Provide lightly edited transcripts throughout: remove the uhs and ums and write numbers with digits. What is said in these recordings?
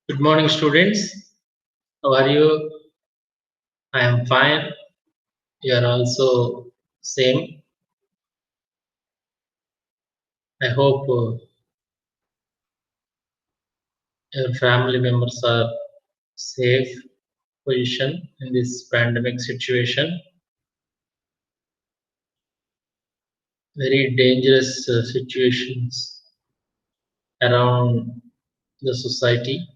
Good morning, students. How are you? I am fine. You are also same. I hope your family members are safe position in this pandemic situation. Very dangerous situations around the society.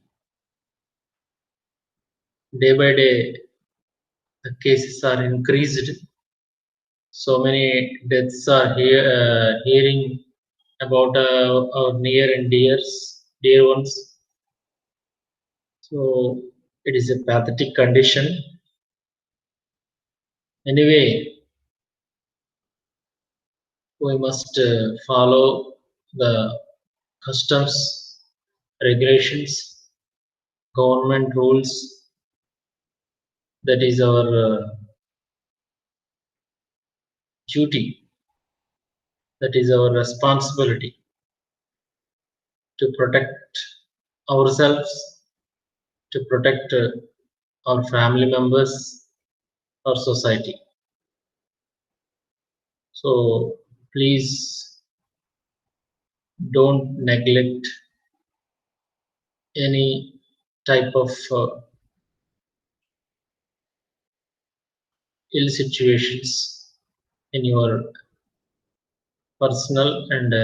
Day by day, the cases are increased. So many deaths are hearing about our near and dear ones. So it is a pathetic condition. Anyway, we must follow the customs, regulations, government rules. That is our duty. That is our responsibility to protect ourselves, to protect our family members, our society. So please don't neglect any type of ill situations in your personal and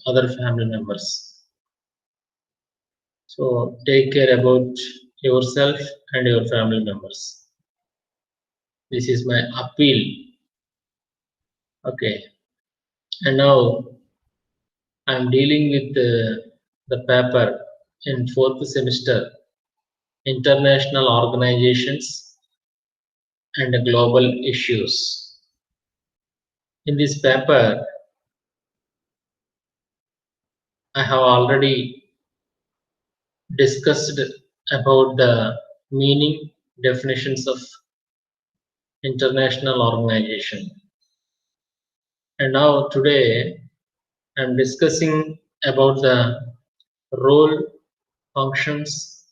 other family members. So take care about yourself and your family members. This is my appeal. Okay. And now I'm dealing with the paper in fourth semester, international organizations and global issues. In this paper, I have already discussed about the meaning definitions of international organization. And now today I'm discussing about the role, functions,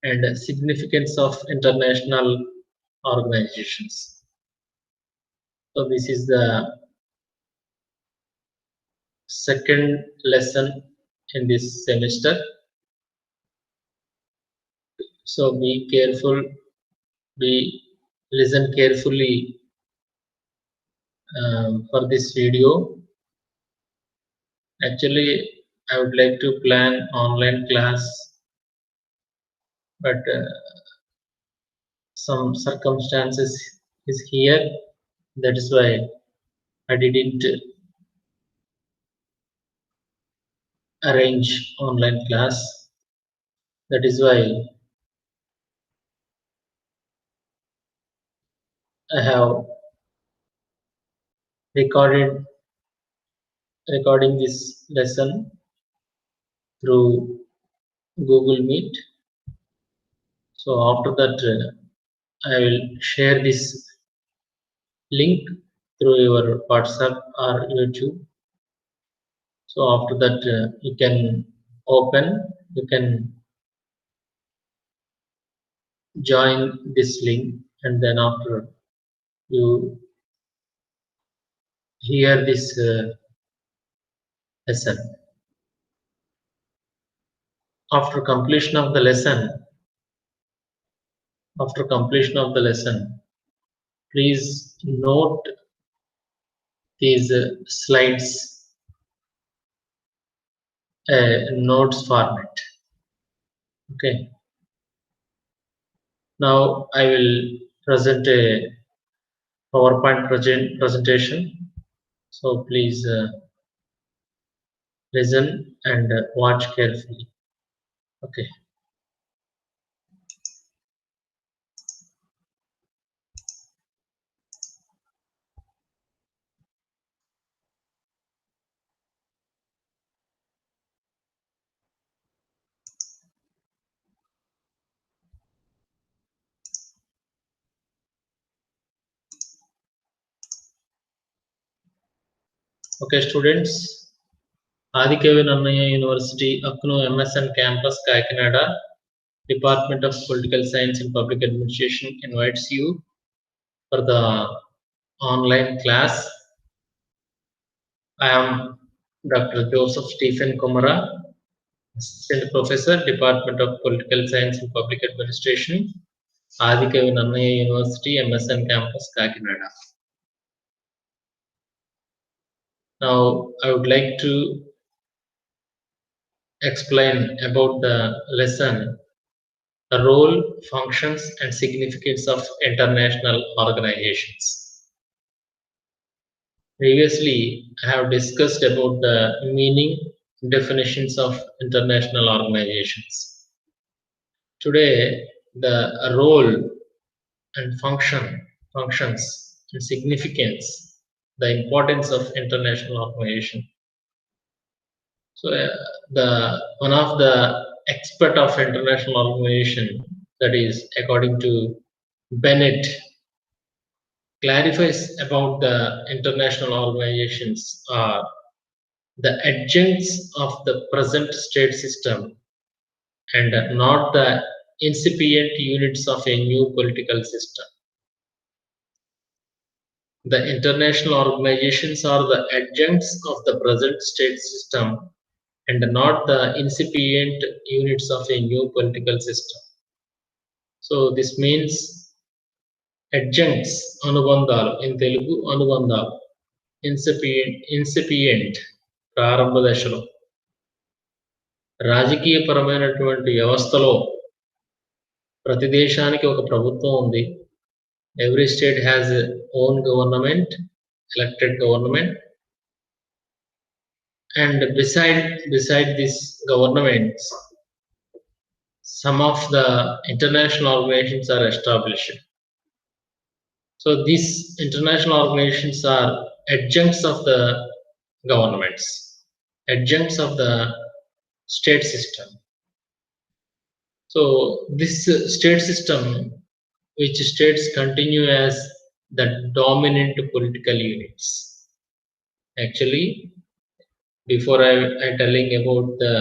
and significance of international organizations. So this is the second lesson in this semester. So be careful, be listen carefully for this video. Actually, I would like to plan online class, but some circumstances is here. That is why I didn't arrange online class. That is why I have recording this lesson through Google Meet. So after that, I will share this link through your WhatsApp or YouTube. So after that, you can open, you can join this link, and then after you hear this lesson. After completion of the lesson, please note these slides notes format. Okay. Now I will present a PowerPoint presentation. So please listen and watch carefully. Okay. Okay, students. Adikavi Nannaya University, Akno MSN campus, Kakinada. Department of Political Science and Public Administration invites you for the online class. I am Dr. Joseph Stephen Kumara, Assistant Professor, Department of Political Science and Public Administration, Adikavi Nannaya University, MSN Campus, Kakinada. Now, I would like to explain about the lesson, the role, functions, and significance of international organizations. Previously, I have discussed about the meaning, definitions of international organizations. Today, the role and functions, and significance, the importance of international organization. So, the one of the expert of international organization, that is according to Bennett, clarifies about the international organizations are the adjuncts of the present state system and not the incipient units of a new political system. The international organizations are the adjuncts of the present state system and not the incipient units of a new political system. So this means adjuncts, అనుబంధాలు, in Telugu అనుబంధాలు, incipient ప్రారంభ దశలో రాజకీయపరమైనటువంటి వ్యవస్థలో ప్రతి దేశానికి ఒక ప్రభుత్వం ఉంది. Every state has its own government, elected government, and beside these governments, some of the international organizations are established. So these international organizations are adjuncts of the governments, adjuncts of the state system. So this state system, which states continue as the dominant political units. Actually, before I telling about the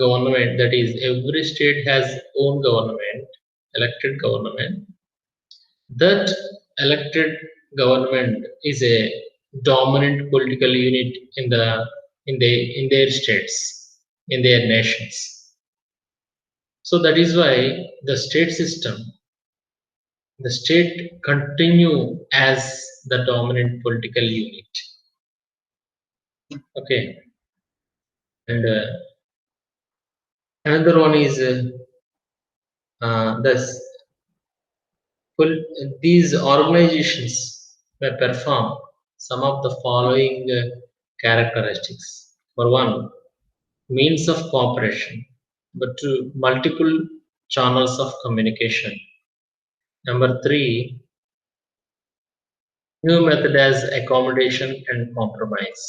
government, that is every state has own government, elected government. That elected government is a dominant political unit in their states, in their nations. So that is why the state system, the state continue as the dominant political unit. Okay, and another one is this. These organizations may perform some of the following characteristics. For one, means of cooperation, but two, multiple channels of communication. Number three, new method as accommodation and compromise.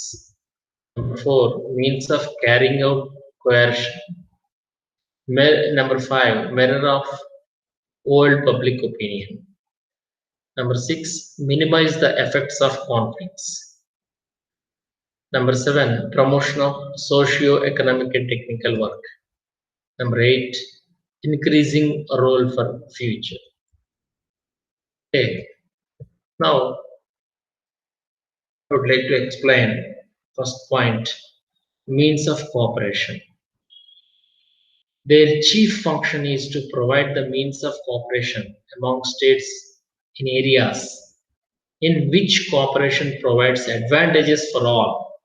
Number four, means of carrying out coercion. Number five, mirror of old public opinion. Number six, minimize the effects of conflicts. Number seven, promotion of socio-economic and technical work. Number eight, increasing a role for future. Okay, now I would like to explain first point, means of cooperation. Their chief function is to provide the means of cooperation among states in areas in which cooperation provides advantages for all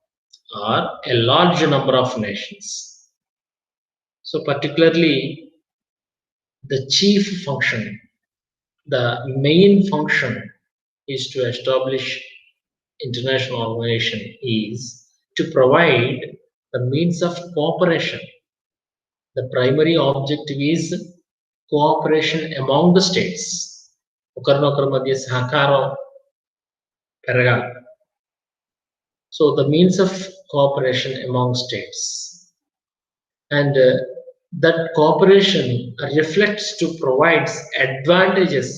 or a large number of nations. So particularly the chief function, the main function is to establish international organization is to provide the means of cooperation. The primary objective is cooperation among the states. ఒకరినొకరి మధ్య సహకారం పెరగాలి. So the means of cooperation among states, and that cooperation reflects to provides advantages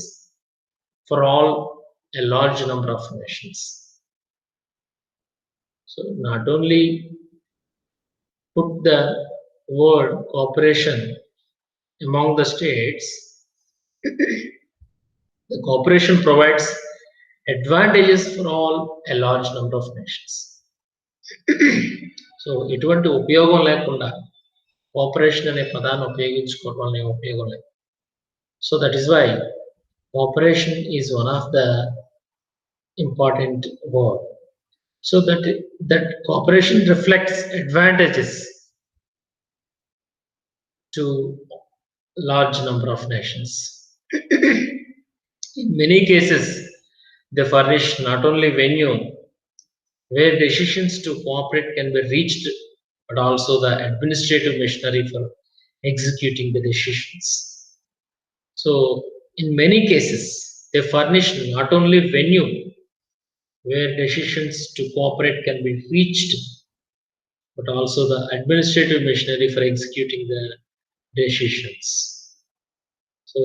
for all a large number of nations. So not only put the word cooperation among the states, the cooperation provides advantages for all a large number of nations. So ఎటువంటి ఉపయోగం లేకుండా cooperation అనే పదాన్ని ఉపయోగించుకోవడం వల్ల ఉపయోగం లేదు. So that is why cooperation is one of the important word. So that cooperation reflects advantages to large number of nations. In many cases, they furnish not only venue where decisions to cooperate can be reached, but also the administrative machinery for executing the decisions. So, in many cases, they furnish not only venue where decisions to cooperate can be reached, but also the administrative machinery for executing the decisions. So,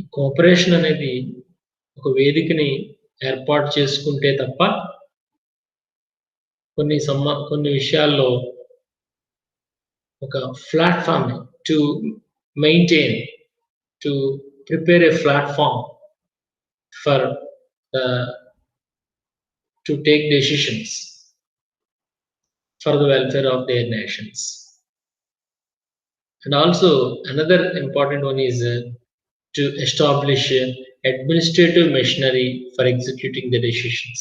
ఈ cooperation అనేది ఒక వేదికని ఏర్పాటు చేసుకుంటే తప్ప కొన్ని విషయాల్లో ఒక platform to maintain to prepare A platform for to take decisions for the welfare of their nations. And also another important one is to establish administrative machinery for executing the decisions.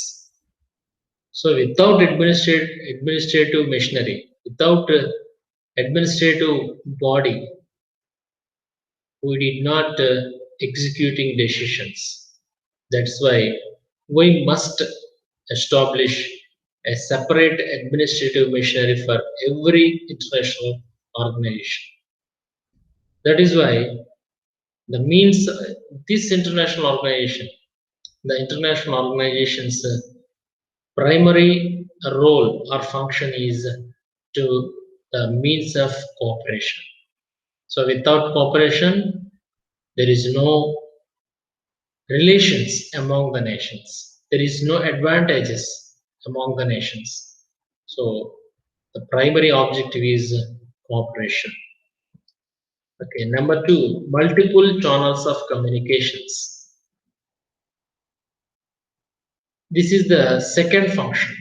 So without administrative machinery, without administrative body, we did not executing decisions. That's why we must establish a separate administrative machinery for every international organization. That is why the means this international organization, the international organization's primary role or function is to the means of cooperation. So without cooperation, there is no relations among the nations. There is no advantages among the nations. So the primary objective is cooperation. Okay, number 2, multiple channels of communications. This is the second function.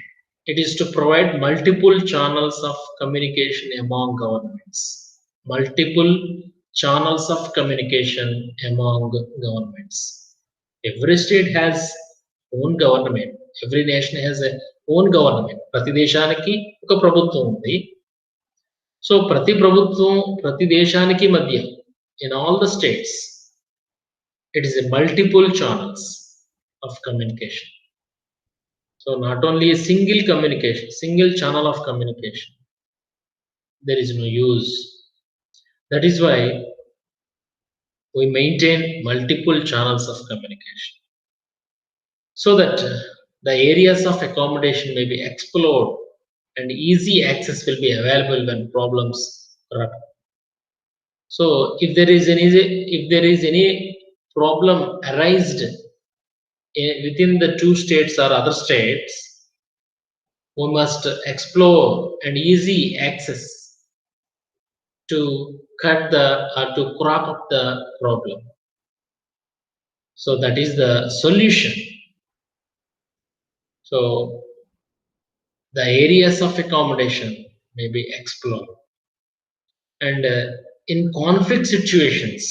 It is to provide multiple channels of communication among governments. Multiple channels of communication among governments. Every state has own government. Every nation has a own government. ప్రతి దేశానికి ఒక ప్రభుత్వం ఉంది. So ప్రతి ప్రభుత్వం ప్రతి దేశానికి మధ్య in all the states it is a multiple channels of communication. So not only a single communication, single channel of communication, there is no use. That is why we maintain multiple channels of communication, so that the areas of accommodation may be explored and easy access will be available when problems occur. So if there is any problem arised within the two states or other states, we must explore an easy access to cut the or to crop up the problem. So that is the solution. So the areas of accommodation may be explored. And in conflict situations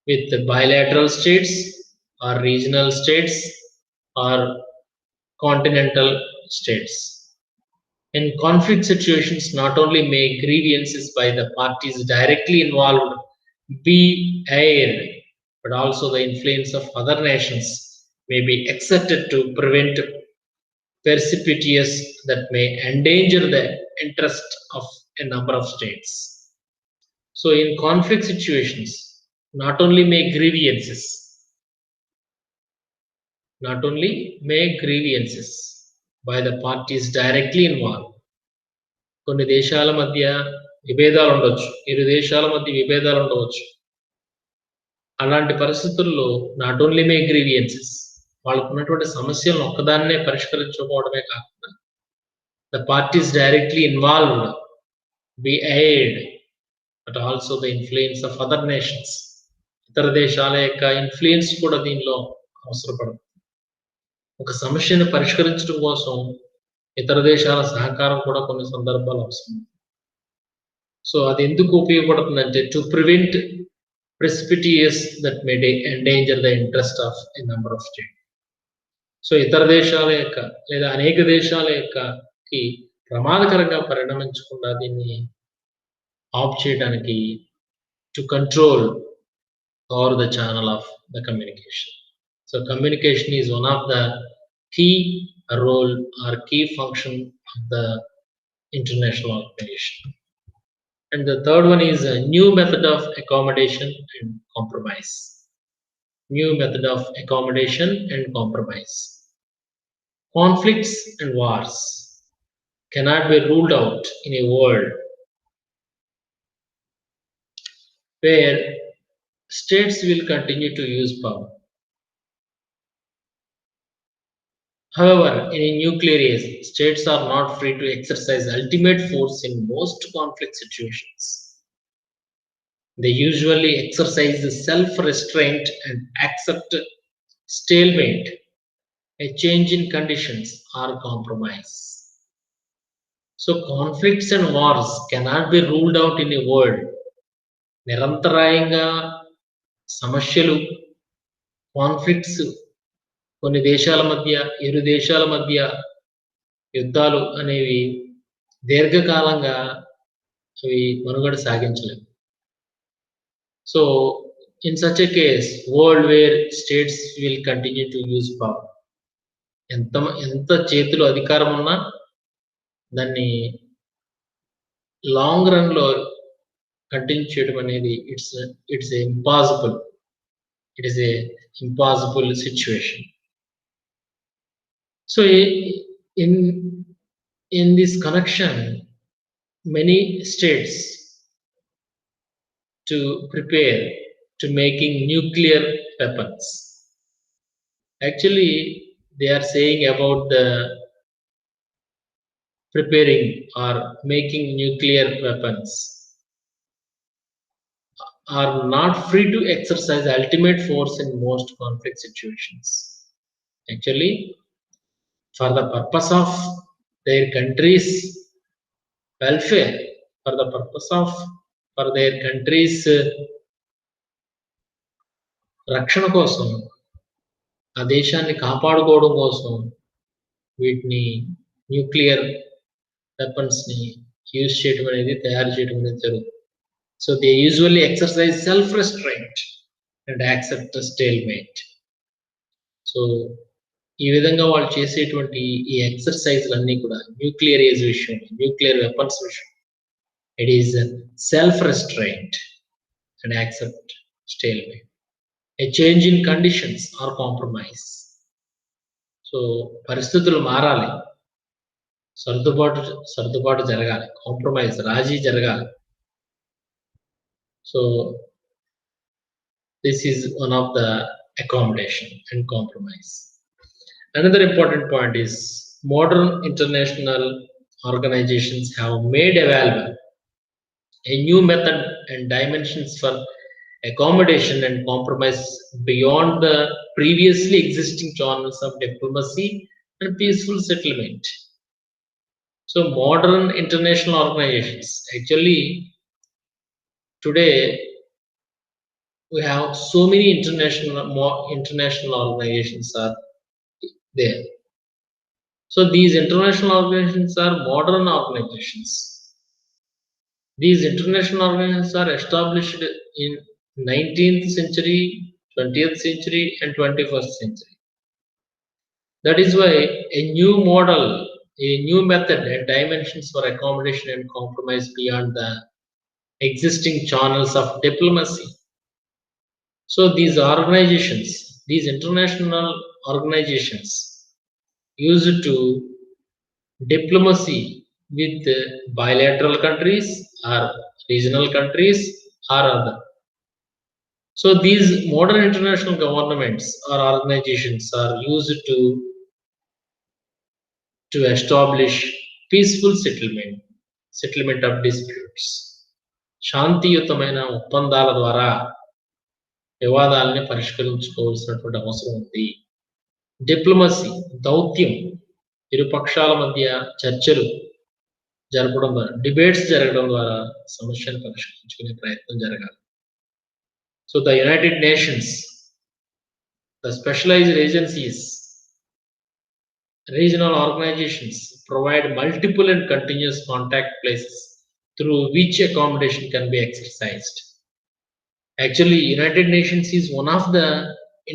with the bilateral states or regional states or continental states, in conflict situations, not only may grievances by the parties directly involved be aired, but also the influence of other nations may be exerted to prevent precipitous that may endanger the interest of a number of states. So in conflict situations, not only may grievances by the parties directly involved. కొన్ని దేశాల మధ్య విభేదాలు ఉండొచ్చు, ఇరు దేశాల మధ్య విభేదాలు ఉండవచ్చు. అలాంటి పరిస్థితుల్లో నాట్ ఓన్లీ మే గ్రీవియన్సెస్, వాళ్ళకు ఉన్నటువంటి సమస్యలను ఒక్కదాన్నే పరిష్కరించుకోవడమే కాకుండా the parties directly involved be aid, but also the influence of other nations. ఇతర దేశాల యొక్క ఇన్ఫ్లుయెన్స్ కూడా దీనిలో అవసరపడుతుంది. ఒక సమస్యను పరిష్కరించడం కోసం ఇతర దేశాల సహకారం కూడా కొన్ని సందర్భాలు అవసరం. సో అది ఎందుకు ఉపయోగపడుతుందంటే to prevent precipitous that may endanger the interest of a number of state. So ఇతర దేశాల యొక్క లేదా అనేక దేశాల యొక్కకి ప్రమాదకరంగా పరిణమించకుండా దీన్ని ఆఫ్ చేయడానికి to control or the channel of the communication. So communication is one of the key role or key function of the international organization. And the third one is a new method of accommodation and compromise. New method of accommodation and compromise. Conflicts and wars cannot be ruled out in a world where states will continue to use power. However, in a nuclear age, states are not free to exercise ultimate force in most conflict situations. They usually exercise self-restraint and accept stalemate, a change in conditions, or compromise. So conflicts and wars cannot be ruled out in a world. నిరంతరాయంగా సమస్యలు, conflicts, కొన్ని దేశాల మధ్య, ఇరు దేశాల మధ్య యుద్ధాలు అనేవి దీర్ఘకాలంగా అవి మనుగడ సాగించలేవు. So in such a case world where states will continue to use power. ఎంత చేతిలో అధికారం ఉన్నా దాన్ని లాంగ్ రన్ లో కంటిన్యూ చేయడం అనేది it's impossible. It is a impossible situation. So in this connection, many states to prepare to making nuclear weapons. Actually, they are saying about the preparing or making nuclear weapons are not free to exercise ultimate force in most conflict situations. Actually, for the purpose of their country's welfare, for the purpose of for their country's రక్షణ కోసం, ఆ దేశాన్ని కాపాడుకోవడం కోసం వీటిని nuclear weapons ని use చేయడం అనేది, తయారు చేయడం అనేది జరుగుతుంది. So they usually exercise self restraint and accept stalemate. So ఈ విధంగా వాళ్ళు చేసేటువంటి ఈ ఎక్సర్సైజ్లన్నీ కూడా న్యూక్లియర్ ఏజ్ విషయం, న్యూక్లియర్ వెపన్స్ విషయం, it is self restraint and accept stalemate, a change in conditions or compromise. So పరిస్థితులు మారాలి, సర్దుబాటు జరగాలి, కాంప్రమైజ్, రాజీ జరగాలి. So this is one of the accommodation and compromise. Another important point is modern international organizations have made available a new method and dimensions for accommodation and compromise beyond the previously existing channels of diplomacy and peaceful settlement. So modern international organizations, actually today we have so many international organizations are there. So these international organizations are modern organizations. These international organizations are established in 19th century, 20th century and 21st century. That is why a new model, a new method and dimensions for accommodation and compromise beyond the existing channels of diplomacy. So these organizations, these international organizations used to diplomacy with bilateral countries or regional countries or other. So these modern international governments or organizations are used to establish peaceful settlement of disputes, శాంతియుతమైన ఒప్పందాల ద్వారా వివాదాలని పరిష్కరించుకోవాల్సినటువంటి అవసరం ఉంది. Diplomacy, దౌత్యం, ఇరు పక్షాల మధ్య చర్చలు జరపడం ద్వారా, డిబేట్స్ జరగడం ద్వారా సమస్యను పరిష్కరించుకునే ప్రయత్నం జరగాలి. So the United nations, the specialized agencies, regional organizations provide multiple and continuous contact places through which accommodation can be exercised. Actually, United Nations is one of the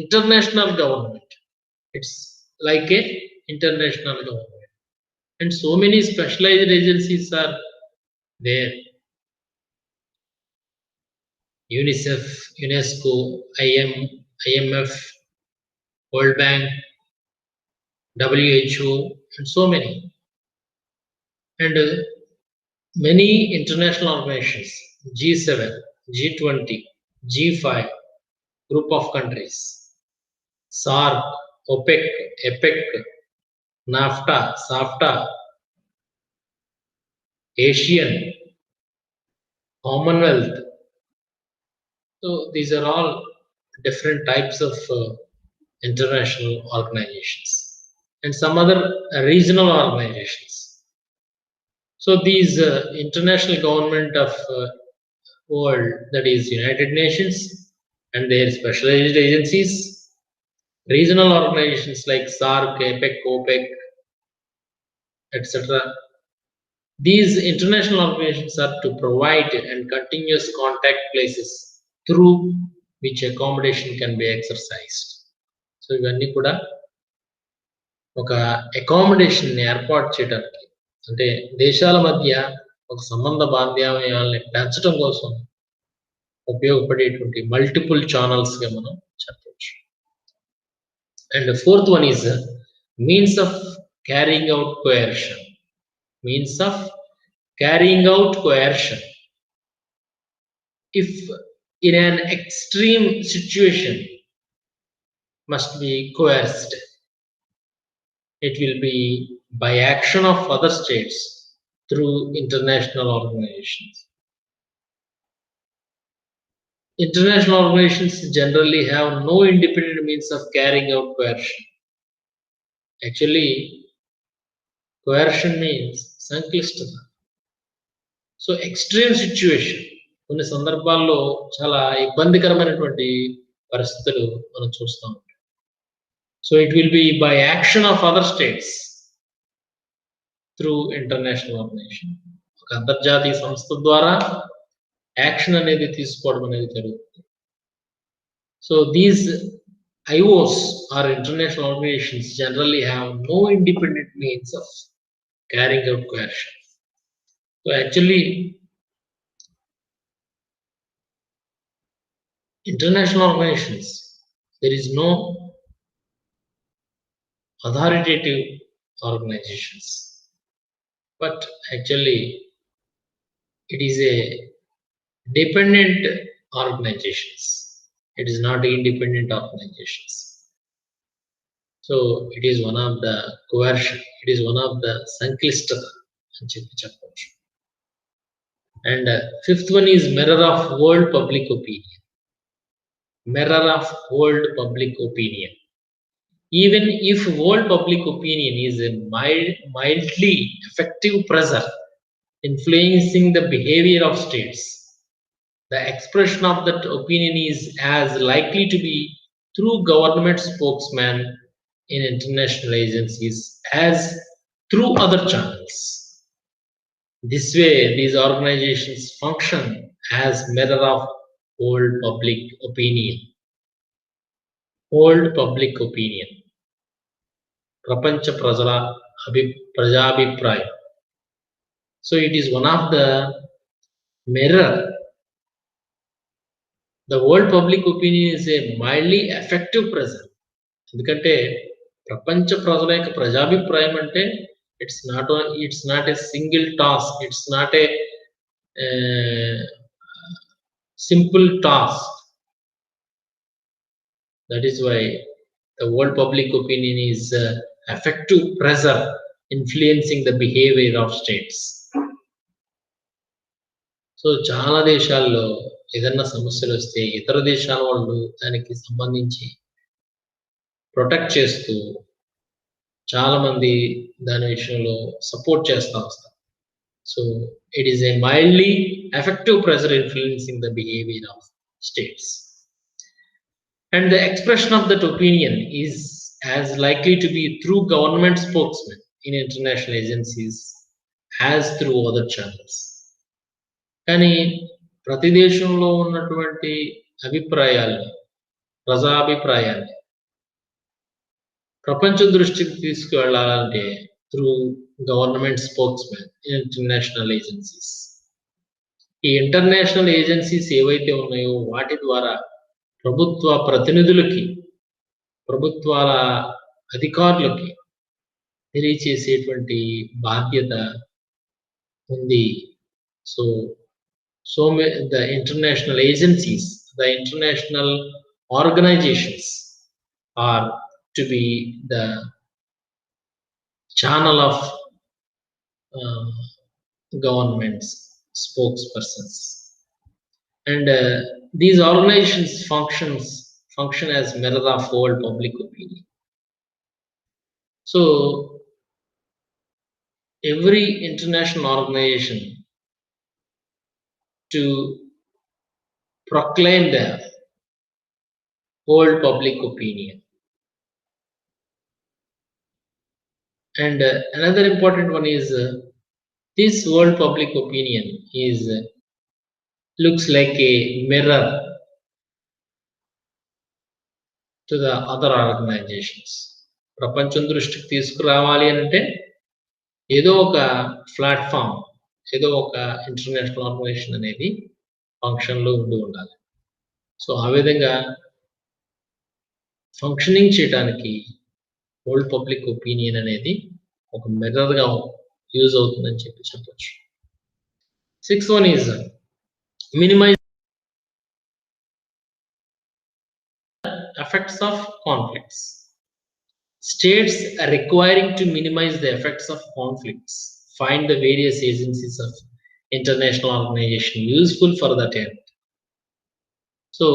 international government. It's like a international government. And so many specialized agencies are there. UNICEF, UNESCO, IMF, World Bank, WHO, and so many. And many international organizations, G7, G20, G5, group of countries, SARC, OPEC, APEC, NAFTA, SAFTA, Asian, Commonwealth. So these are all different types of international organizations, and some other regional organizations. So these international government of world, that is United Nations and their specialized agencies, regional organizations like SARC, APEC, OPEC, etc. These international organizations are to provide and continuous contact places through which accommodation can be exercised. So ఇవన్నీ కూడా ఒక accommodation ఏర్పాటు చేయడానికి, అంటే దేశాల మధ్య ఒక సంబంధ బాంధవ్యాలని పెంచడం కోసం ఉపయోగపడేటువంటి మల్టిపుల్ ఛానల్స్ గా మనం చెప్పవచ్చు. And fourth one is means of carrying out coercion. Means of carrying out coercion. If in an extreme situation must be coerced, it will be by action of other states through international organizations. International organizations generally have no independent means of carrying out coercion. Actually, coercion means సంక్లిష్టత. So extreme situation, కొన్ని సందర్భాల్లో చాలా ఇబ్బందికరమైనటువంటి పరిస్థితులు మనం చూస్తూ ఉంటాం. So it will be by action of other states through international organization. ఒక అంతర్జాతీయ సంస్థ ద్వారా యాక్షన్ అనేది తీసుకోవడం అనేది జరుగుతుంది. So these IOs or international organizations generally have no independent means of carrying out coercion. So actually, international organizations, there is no authoritative organizations, but actually it is a dependent organizations. It is not independent organizations. So it is one of the coercion. It is one of the sanklistata అని చెప్పవచ్చు. And fifth one is mirror of world public opinion. Mirror of world public opinion. Even if world public opinion is a mildly effective pressure influencing the behavior of states, the expression of that opinion is as likely to be through government spokesmen in international agencies as through other channels. This way, these organizations function as mirror of world public opinion. World public opinion. ప్రపంచ ప్రజాభిప్రాయం. So it is one of the mirror. The world public opinion is a mildly effective pressure. ఎందుకంటే ప్రపంచ ప్రజల యొక్క ప్రజాభిప్రాయం అంటే it's not a single task. It's not a simple task. That is why the world public opinion is effective pressure influencing the behavior of states. So చాలా దేశాల్లో ఏదన్నా సమస్యలు వస్తే ఇతర దేశాల వాళ్ళు దానికి సంబంధించి ప్రొటెక్ట్ చేస్తూ చాలా మంది దాని విషయంలో సపోర్ట్ చేస్తా వస్తారు. So it is a mildly effective pressure influencing the behaviour of states. And the expression of that opinion is as likely to be through government spokesmen in international agencies as through other channels. కానీ ప్రతి దేశంలో ఉన్నటువంటి అభిప్రాయాల్ని, ప్రజాభిప్రాయాల్ని ప్రపంచం దృష్టికి తీసుకువెళ్ళాలంటే through government spokesmen in international agencies. ఈ ఇంటర్నేషనల్ ఏజెన్సీస్ ఏవైతే ఉన్నాయో వాటి ద్వారా ప్రభుత్వ ప్రతినిధులకి, ప్రభుత్వాల అధికారులకి తెలియచేసేటువంటి బాధ్యత ఉంది. So the international agencies, the international organizations are to be the channel of government's spokespersons, and these organizations function as mirror of world public opinion. So every international organization to proclaim their world public opinion. And another important one is this world public opinion is looks like a mirror to the other organizations. ప్రపంచం దృష్టికి తీసుకురావాలి అంటే ఏదో ఒక platform, ఏదో ఒక international organisation అనేది ఫంక్షన్లో ఉండాలి. సో ఆ విధంగా ఫంక్షనింగ్ చేయడానికి వరల్డ్ పబ్లిక్ ఒపీనియన్ అనేది ఒక మిర్రర్గా యూజ్ అవుతుందని చెప్పొచ్చు. 6th one is minimize effects of conflicts. States are requiring to minimize the effects of conflicts find the various agencies of international organization useful for that end. So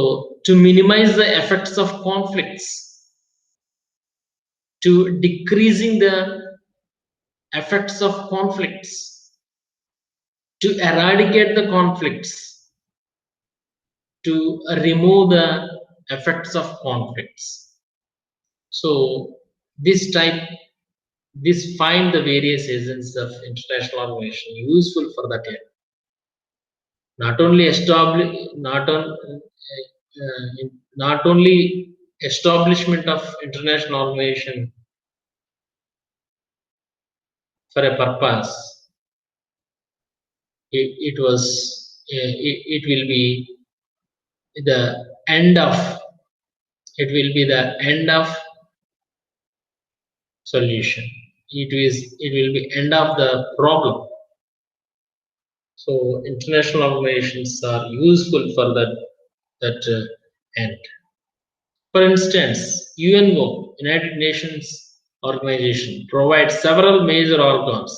to minimize the effects of conflicts, to decreasing the effects of conflicts, to eradicate the conflicts, to remove the effects of conflicts. So this find the various agencies of international organization useful for that end. Not only establishment of international organization for a purpose, it will be the end of solution. It will be end of the problem. So international organizations are useful for that end. For instance, UNO, United Nations Organization, provides several major organs.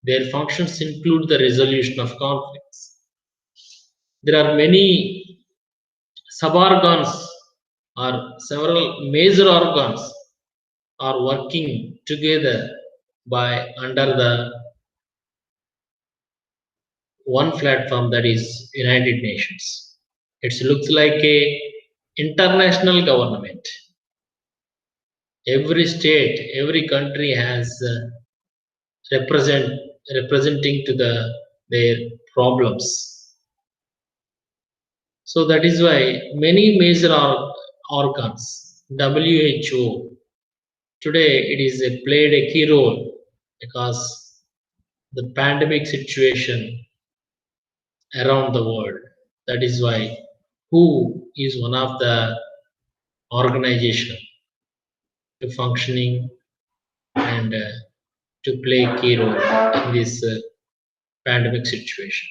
Their functions include the resolution of conflicts. There are many sub-organs or several major organs are working together under the one platform, that is United Nations. It looks like a international government. Every state, every country has representing to their problems. So that is why many major organs, WHO, today it is played a key role because the pandemic situation around the world. That is why WHO is one of the organization to functioning and to play a key role in this pandemic situation.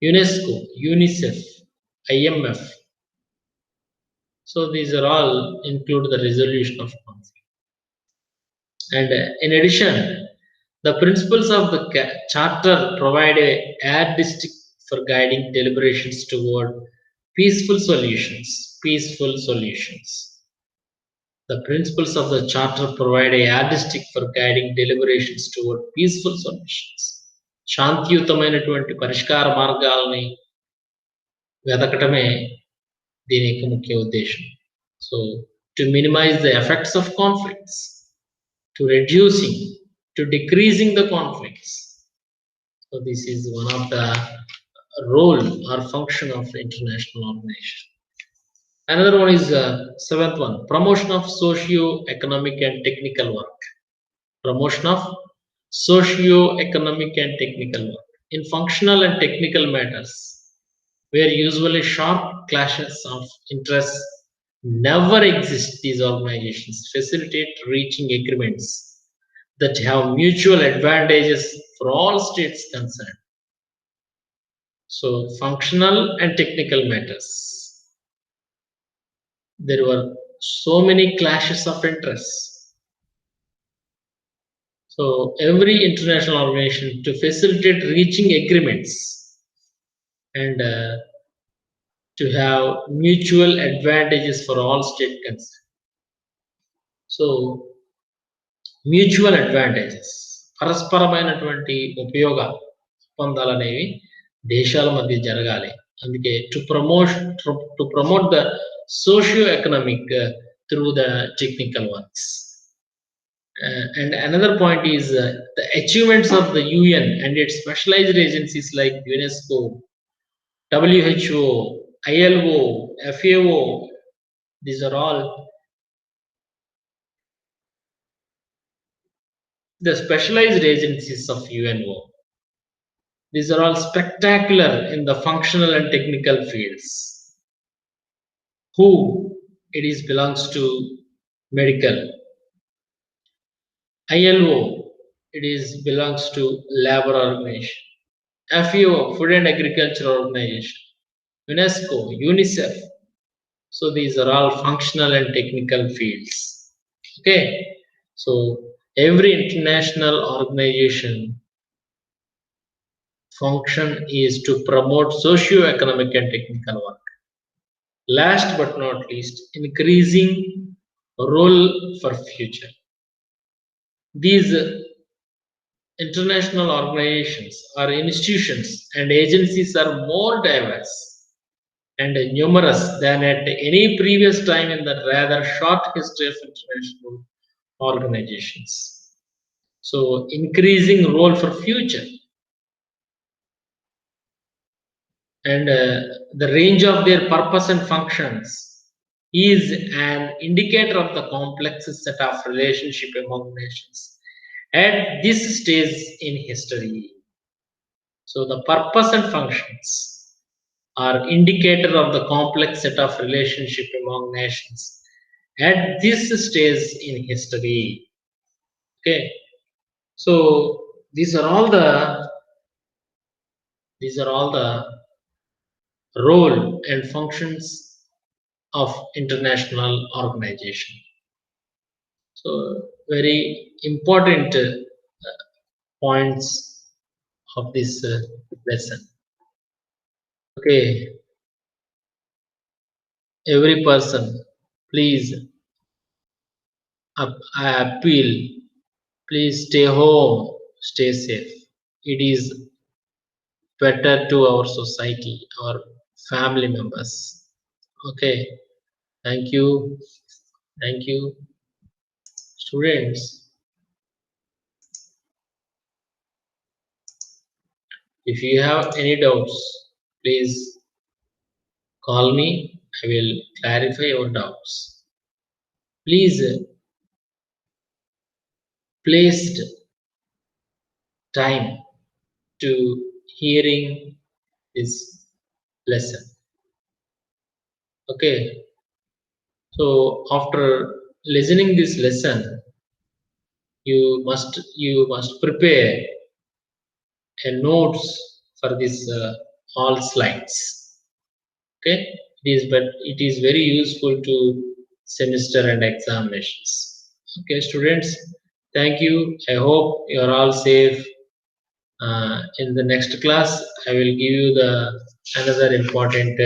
UNESCO, UNICEF, IMF. So these are all include the resolution of conflict. And in addition, the principles of the charter provide a for guiding deliberations toward peaceful solutions. Peaceful solutions. The principles of the Charter provide a yardstick for guiding deliberations toward peaceful solutions. శాంతియుతమైనటువంటి పరిష్కార మార్గాలని వెతకటమే దీని యొక్క ముఖ్య ఉద్దేశం. So, to minimize the effects of conflicts, to reducing, to decreasing the conflicts. So, this is one of the role or function of international organization. Another one is seventh one, promotion of socio-economic and technical work. Promotion of socio-economic and technical work. In functional and technical matters, where usually sharp clashes of interests never exist, these organizations facilitate reaching agreements that have mutual advantages for all states concerned. So, functional and technical matters. There were so many clashes of interests. So, every international organization to facilitate reaching agreements and to have mutual advantages for all state concerned. So, mutual advantages, పరస్పరమైనటువంటి ఉపయోగ పొందాలనేవి దేశాల మధ్య జరగాలి. అందుకే to promote the socio-economic through the technical works. And another point is the achievements of the UN and its specialized agencies like UNESCO, WHO, ILO, FAO. These are all the specialized agencies of UNO. These are all spectacular in the functional and technical fields. Who it is belongs to medical. ILO it is belongs to labor organization. FAO Food and Agriculture Organization. UNESCO, UNICEF. So these are all functional and technical fields. Okay, so every international organization function is to promote socio-economic and technical work. Last but not least, increasing role for future. These international organizations or institutions and agencies are more diverse and numerous than at any previous time in the rather short history of international organizations. So, increasing role for future. And the range of their purpose and functions is an indicator of the complex set of relationship among nations at this stage in history. So the purpose and functions are indicator of the complex set of relationship among nations at this stage in history. Okay, so these are all the role and functions of international organization. So very important points of this lesson. Okay, every person, please, I appeal, please stay home, stay safe. It is better to our society, our family members. Okay, thank you, students. If you have any doubts, please call me. I will clarify your doubts. Please placed time to hearing this lesson. Okay, so after listening this lesson, you must prepare a notes for this all slides. Okay, it is very useful to semester and examinations. Okay, students, thank you. I hope you are all safe. In the next class, I will give you the another important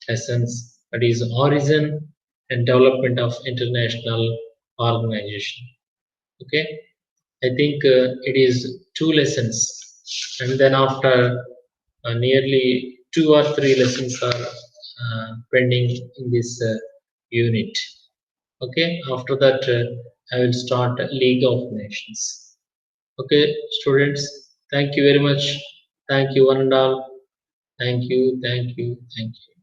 lessons, that is origin and development of international organization. Okay, I think it is two lessons, and then after nearly 2 or 3 lessons are pending in this unit. Okay, after that I will start League of Nations. Okay, students, thank you very much. Thank you, one and all. Thank you, thank you, thank you.